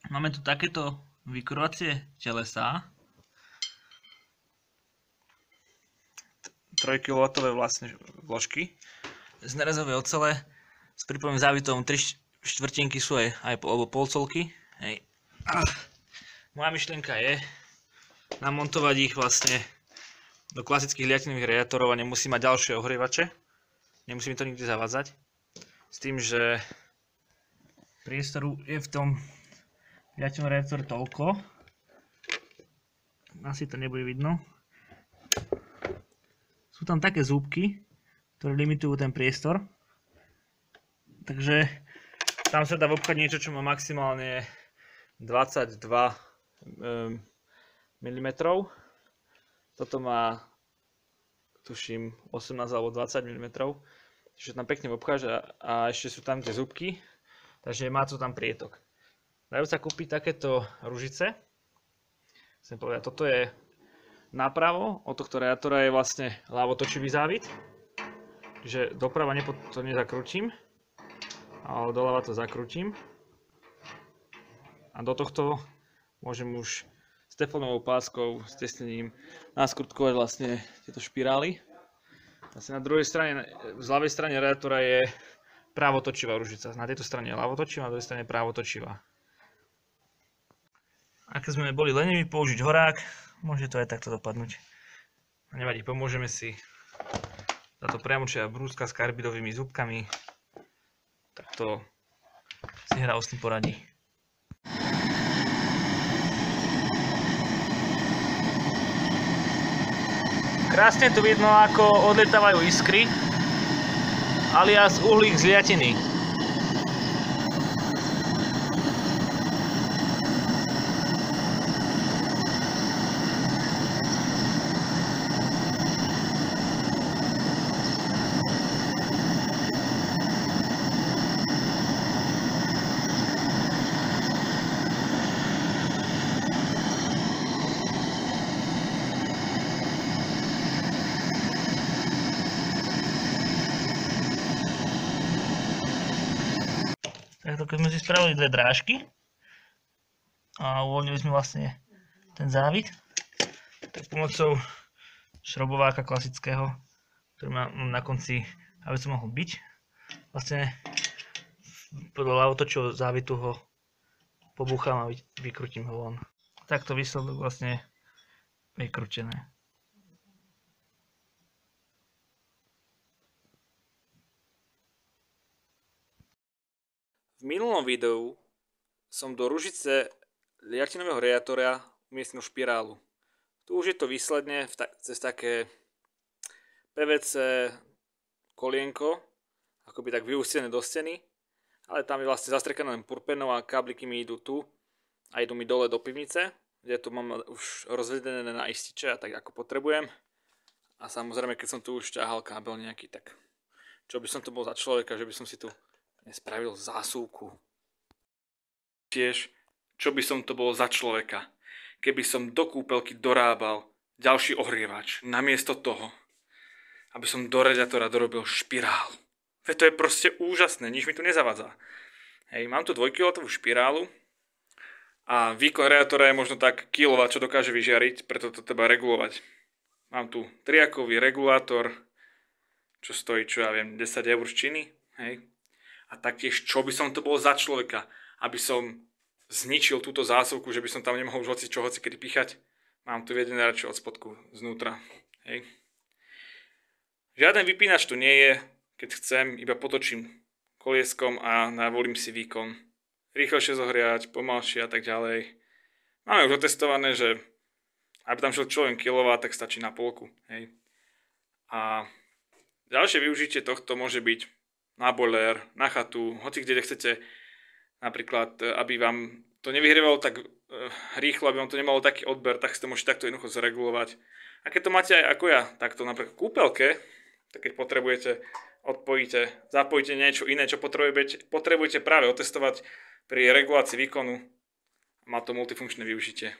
Máme tu takéto vykurovacie telesá. 3 kW vlastne vložky z nerezovej ocele s prípojným závitom 3/4 sú aj alebo polcolky. Hej. Moja myšlienka je namontovať ich vlastne do klasických liatinových radiátorov a nemusí mať ďalšie ohrievače. Nemusí mi to nikde zavádzať. S tým, že priestoru je v tom liatinovom radiátore toľko. Asi to nebude vidno. Sú tam také zúbky, ktoré limitujú ten priestor. Takže tam sa dá obchať niečo, čo má maximálne 22 mm. Toto má, tuším, 18 alebo 20 mm. Čiže tam pekne obcháš a ešte sú tam tie zúbky. Takže má to tam prietok. Dajú sa kúpiť takéto ružice. Chcem povedať, toto je napravo, od tohto radiátora je vlastne ľavotočivý závit. Čiže doprava to nezakrútim, ale doľava to zakrútim. A do tohto môžem už s teflónovou páskou, s tesnením naskrutkovať vlastne tieto špirály. Vlastne na druhej strane, z ľavej strane radiátora je pravotočivá ružica. Na tejto strane je ľavotočivá, na druhej strane je pravotočivá. A keď sme boli leniví použiť horák, môže to aj takto dopadnúť. Nevadí, pomôžeme si. Táto priamočia brúska s karbidovými zúbkami. Takto si hra s tým poradí. Krásne tu vidno, ako odletávajú iskry, alias uhlík z liatiny. Takto keď sme si spravili dve drážky a uvoľnili sme vlastne ten závit, tak pomocou šrobováka klasického, ktorý mám na konci, aby som mohol byť, vlastne podľa ľavotočivého závitu ho pobúcham a vykrutím ho von. Takto výsledok vlastne vykrutené. V minulom videu som do ružice liatinového radiátora umiestnil špirálu. Tu už je to výsledne cez také PVC kolienko, akoby tak vyústené do steny, ale tam je vlastne zastrekané len purpenou a kábliky mi idú tu a idú mi dole do pivnice, kde tu mám už rozvedené na ističe a tak ako potrebujem. A samozrejme, keď som tu už ťahal kábel nejaký, tak čo by som to bol za človeka, že by som si tu nespravil zásuvku. Tiež, čo by som to bol za človeka, keby som do kúpelky dorábal ďalší ohrievač, namiesto toho, aby som do radiátora dorobil špirál. Veď to je proste úžasné, nič mi tu nezavadzá. Hej, mám tu 2 kW špirálu a výkon radiátora je možno tak kilowatt, čo dokáže vyžiariť, preto to treba regulovať. Mám tu triakový regulátor, čo stojí, čo ja viem, 10 eur z Číny, hej. A taktiež, čo by som to bol za človeka, aby som zničil túto zásuvku, že by som tam nemohol už hoci kedy píchať. Mám tu jeden radšej od spodku, znútra. Hej. Žiaden vypínač tu nie je, keď chcem, iba potočím kolieskom a navolím si výkon. Rýchlejšie zohriať, pomalšie a tak ďalej. Máme už otestované, že aby tam šiel čo len kilowatt, tak stačí na polku. Hej. A ďalšie využitie tohto môže byť na boiler, na chatu, hoci kde chcete, napríklad, aby vám to nevyhrievalo tak rýchlo, aby vám to nemalo taký odber, tak si to môžete takto jednoducho zregulovať. A keď to máte aj ako ja, takto napríklad v kúpelke, tak keď potrebujete, odpojíte, zapojíte niečo iné, čo potrebujete práve otestovať pri regulácii výkonu, má to multifunkčné využitie.